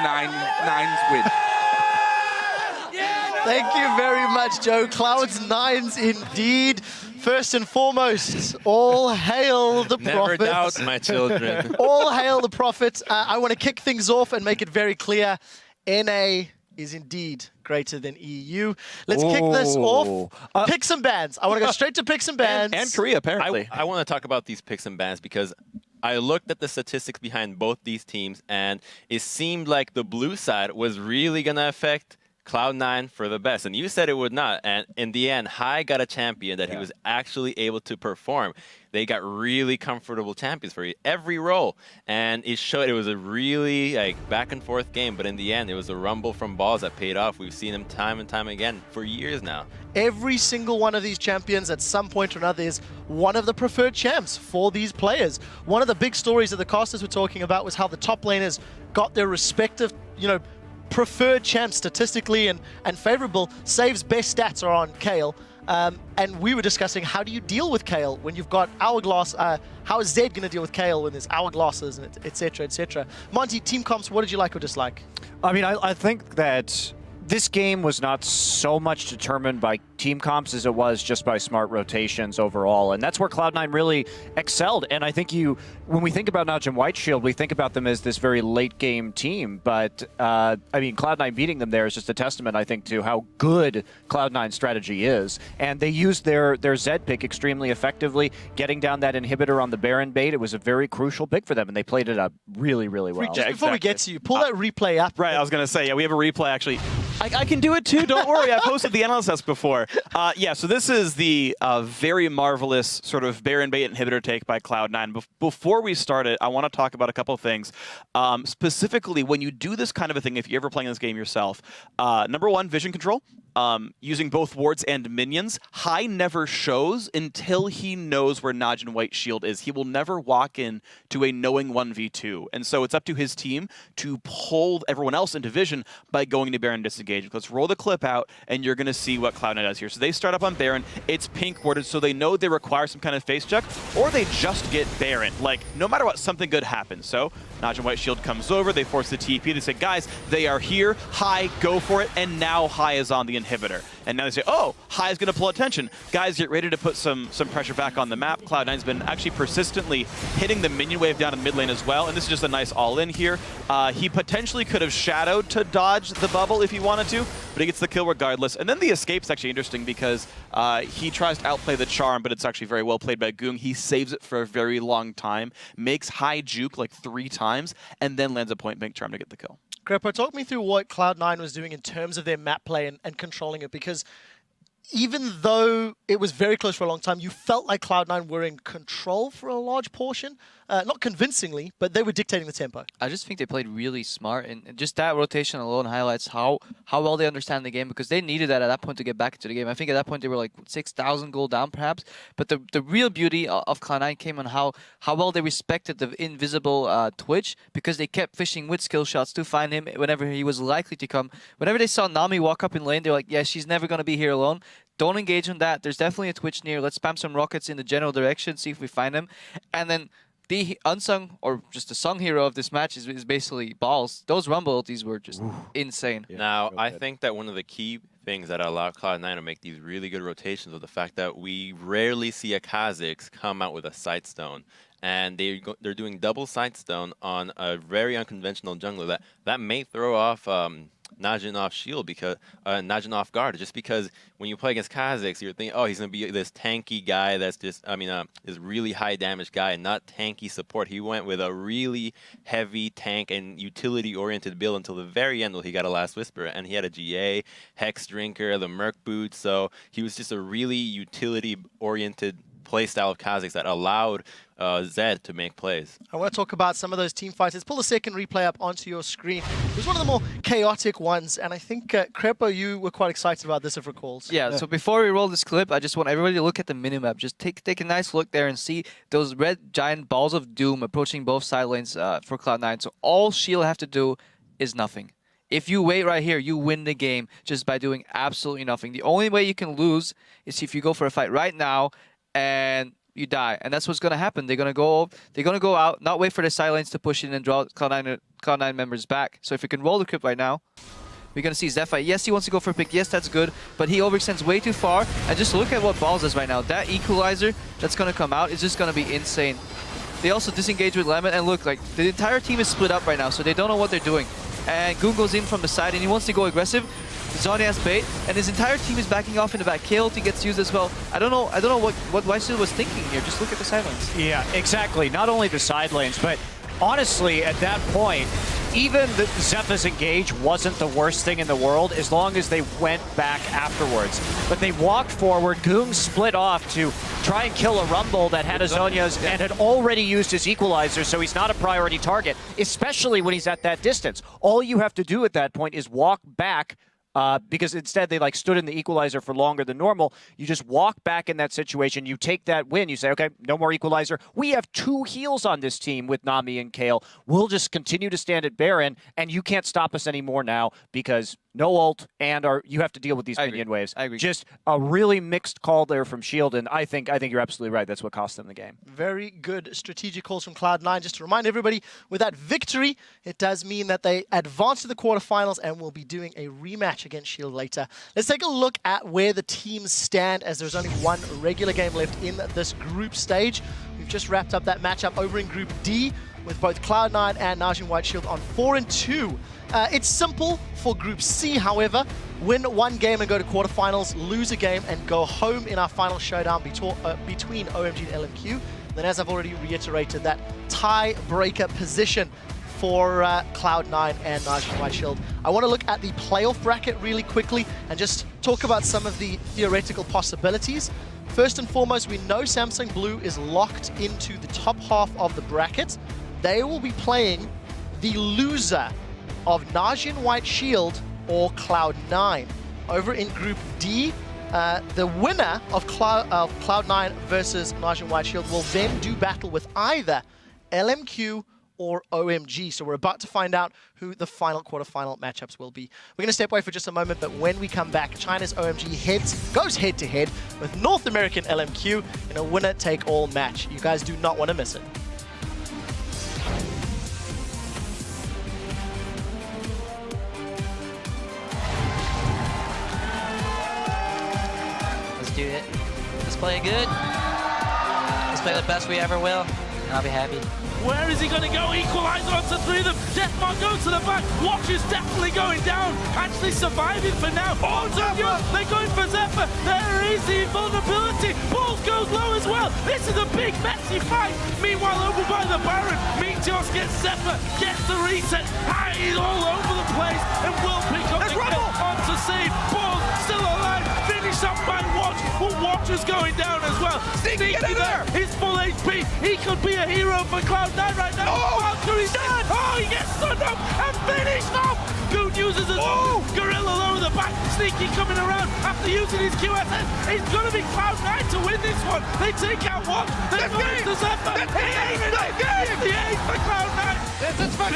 Nines win. Thank you very much, Joe. Cloud9's indeed. First and foremost, all hail the prophet. Never doubt, my children. All hail the prophet. I want to kick things off and make it very clear. NA is indeed greater than EU. Let's kick this off. Pick some bans. I want to go straight to pick some bans. And Korea, apparently. I want to talk about these picks and bans because I looked at the statistics behind both these teams, and it seemed like the blue side was really going to affect Cloud9 for the best. And you said it would not. And in the end, Hai got a champion that he was actually able to perform. They got really comfortable champions for every role. And it showed it was a really back and forth game. But in the end, it was a rumble from balls that paid off. We've seen him time and time again for years now. Every single one of these champions at some point or another is one of the preferred champs for these players. One of the big stories that the casters were talking about was how the top laners got their respective, preferred champs statistically and favorable. Save's best stats are on Kayle. And we were discussing, how do you deal with Kayle when you've got Hourglass? How is Zed going to deal with Kayle when there's Hourglasses, and et cetera, et cetera? Monty, team comps, what did you like or dislike? I mean, I think that this game was not so much determined by team comps as it was just by smart rotations overall. And that's where Cloud9 really excelled. And I think when we think about NaJin White Shield, we think about them as this very late game team. But I mean, Cloud9 beating them there is just a testament, I think, to how good Cloud9's strategy is. And they used their Zed pick extremely effectively, getting down that inhibitor on the Baron bait. It was a very crucial pick for them, and they played it up really, really well. Just before we get to you, pull that replay up. Right, I was going to say, yeah, we have a replay actually. I can do it too, don't worry. I've hosted the analyst desk before. Yeah, so this is the very marvelous sort of Baron bait inhibitor take by Cloud9. Before we start it, I want to talk about a couple of things. Specifically, when you do this kind of a thing, if you're ever playing this game yourself, number one, vision control. Using both wards and minions. Hai never shows until he knows where NaJin White Shield is. He will never walk in to a knowing 1v2. And so it's up to his team to pull everyone else into vision by going to Baron disengage. Let's roll the clip out, and you're going to see what Cloud9 does here. So they start up on Baron. It's pink warded, so they know they require some kind of face check, or they just get Baron. Like, no matter what, something good happens. So NaJin White Shield comes over. They force the TP. They say, guys, they are here. Hai, go for it. And now Hai is on the inhibitor. And now they say, oh, Hai is going to pull attention. Guys, get ready to put some pressure back on the map. Cloud9's been actually persistently hitting the minion wave down in mid lane as well. And this is just a nice all-in here. He potentially could have shadowed to dodge the bubble if he wanted to, but he gets the kill regardless. And then the escape's actually interesting because he tries to outplay the charm, but it's actually very well played by Goong. He saves it for a very long time, makes Hai juke like 3 times, and then lands a point blank charm to get the kill. Greppo, talk me through what Cloud9 was doing in terms of their map play and controlling it, because even though it was very close for a long time, you felt like Cloud9 were in control for a large portion. Not convincingly, but they were dictating the tempo. I just think they played really smart, and just that rotation alone highlights how well they understand the game, because they needed that at that point to get back into the game. I think at that point they were like 6,000 gold down perhaps, but the real beauty of Cloud9 came on how well they respected the invisible Twitch, because they kept fishing with skill shots to find him whenever he was likely to come. Whenever they saw Nami walk up in lane, they were like, yeah, she's never going to be here alone. Don't engage on that. There's definitely a Twitch near. Let's spam some rockets in the general direction, see if we find him. And then the unsung, or just the sung hero of this match is basically Balls. Those Rumble ultis were just insane. Yeah, now, I think that one of the key things that allow Cloud9 to make these really good rotations was the fact that we rarely see a Kha'Zix come out with a Sightstone. And they're doing double Sightstone on a very unconventional jungler that may throw off NaJin off shield, because NaJin off guard, just because when you play against Kha'Zix, you're thinking, oh, he's gonna be this tanky guy that's just, this really high damage guy, and not tanky support. He went with a really heavy tank and utility oriented build until the very end, when he got a Last Whisper, and he had a GA, Hex Drinker, the Merc Boot, so he was just a really utility oriented playstyle of Kha'Zix that allowed Zed to make plays. I want to talk about some of those team fights. Let's pull the second replay up onto your screen. It was one of the more chaotic ones, and I think, Crepo, you were quite excited about this, if recalls. Yeah, so before we roll this clip, I just want everybody to look at the minimap. Just take a nice look there and see those red giant balls of doom approaching both side lanes for Cloud9. So all Shield have to do is nothing. If you wait right here, you win the game just by doing absolutely nothing. The only way you can lose is if you go for a fight right now and you die, and that's what's gonna happen. They're gonna go out, not wait for the side lanes to push in and draw Cloud9 members back. So if you can roll the crypt right now, we're gonna see Zephyr. Yes, he wants to go for a pick. Yes, that's good, but he overextends way too far. And just look at what Balls does right now. That equalizer that's gonna come out is just gonna be insane. They also disengage with Lemon, and look, like the entire team is split up right now, so they don't know what they're doing. And Goon goes in from the side, and he wants to go aggressive. Zony has bait, and his entire team is backing off in the back. KO ulti gets used as well. I don't know what White Shield was thinking here. Just look at the side lanes. Yeah, exactly. Not only the side lanes, but honestly, at that point, even the Zephyr's engage wasn't the worst thing in the world as long as they went back afterwards. But they walked forward, Goong split off to try and kill a Rumble that had a Zhonya's and had already used his equalizer, so he's not a priority target, especially when he's at that distance. All you have to do at that point is walk back, because instead they like stood in the equalizer for longer than normal. You just walk back in that situation, you take that win, you say, okay, no more equalizer. We have 2 heals on this team with Nami and Kale. We'll just continue to stand at Baron, and you can't stop us anymore now because no ult, and you have to deal with these minion waves. I agree. Just a really mixed call there from Shield, and I think you're absolutely right. That's what cost them the game. Very good strategic calls from Cloud9. Just to remind everybody, with that victory, it does mean that they advance to the quarterfinals and will be doing a rematch against Shield later. Let's take a look at where the teams stand, as there's only one regular game left in this group stage. We've just wrapped up that matchup over in Group D with both Cloud9 and NaJin White Shield on 4-2. It's simple for Group C, however. Win one game and go to quarterfinals, lose a game and go home in our final showdown between OMG and LMQ. Then, as I've already reiterated, that tiebreaker position for Cloud9 and NaJin White Shield. I want to look at the playoff bracket really quickly and just talk about some of the theoretical possibilities. First and foremost, we know Samsung Blue is locked into the top half of the bracket. They will be playing the loser of NaJin White Shield or Cloud9. Over in Group D, the winner of Cloud9 versus NaJin White Shield will then do battle with either LMQ or OMG. So we're about to find out who the final quarterfinal matchups will be. We're going to step away for just a moment, but when we come back, China's OMG goes head-to-head with North American LMQ in a winner-take-all match. You guys do not want to miss it. Let's do it. Let's play it good. Let's play the best we ever will, and I'll be happy. Where is he going to go? Equalizer onto 3 of them. Deathmark goes to the back. Watch is definitely going down. Actually surviving for now. Oh, Zephyr! They're going for Zephyr. There is the vulnerability. Balls goes low as well. This is a big, messy fight. Meanwhile, over by the Baron, Meteos gets Zephyr, gets the reset. He's all over the place and will pick up the kill onto save. Balls still alive. Finished up by Watch. But Watch is going down as well. Sneaky there. He's full HP. He could be a hero for Cloud9 right now. Oh, Valkyrie's dead. Oh, he gets stunned up and finished off. Goon uses his Gorilla over the back. Sneaky coming around after using his QSS. It's going to be Cloud9 to win this one. They take out Watch. They finish the Zephyr. 58 for Cloud9. This is for